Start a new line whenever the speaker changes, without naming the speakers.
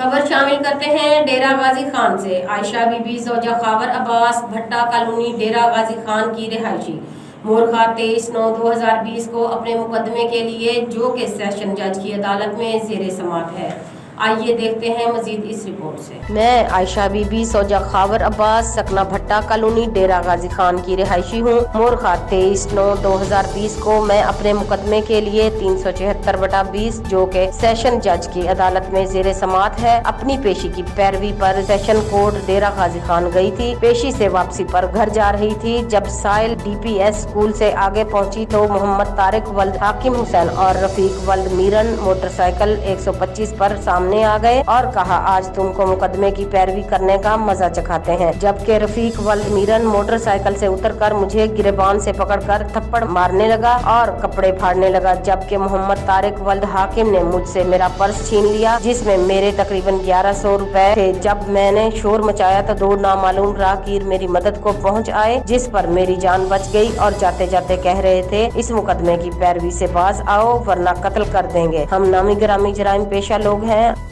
खबर शामिल करते हैं डेरा गाजी खान से। आयशा बीबी ज़ौजा खावर अब्बास भट्टा कॉलोनी डेरा गाजी खान की रिहायशी मोरखा 23/9/2020 को अपने मुकदमे के लिए जो कि सेशन जज की अदालत में ज़ेरे समाअत है। आइए देखते हैं मजीद इस रिपोर्ट से। मैं आयशा बीबी ज़ौजा खावर अब्बास सकना भट्टा कॉलोनी डेरा गाजी खान की रिहायशी हूँ। मोरखा 23/9/2020 को मैं अपने मुकदमे के लिए 376/20 जो के सेशन जज की अदालत में ज़ेरे समाअत है अपनी पेशी की पैरवी पर सेशन कोर्ट डेरा गाजी खान गई थी। पेशी से वापसी पर घर जा रही थी। जब साइल DPS स्कूल से आगे पहुंची तो मोहम्मद तारिक वल्द हाकिम हुसैन और रफीक वल्द मीरन मोटरसाइकिल 125 पर सामने आ गए और कहा, आज तुमको मुकदमे की पैरवी करने का मजा चखाते हैं। जबकि रफीक वल्द मीरन मोटरसाइकिल से उतरकर मुझे गिरेबान से पकड़कर थप्पड़ मारने लगा और कपड़े फाड़ने लगा। जबकि मोहम्मद तारिक वल्द हाकिम ने मुझसे मेरा पर्स छीन लिया जिसमें मेरे तकरीबन 1100 रुपए थे। जब मैंने शोर मचाया तो दो नामालूम राहगीर मेरी मदद को पहुंच आए जिस पर मेरी जान बच गई और जाते जाते कह रहे थे, इस मुकदमे की पैरवी से बाज आओ वरना कत्ल कर देंगे। हम नामी गिरामी जराइम पेशा लोग हैं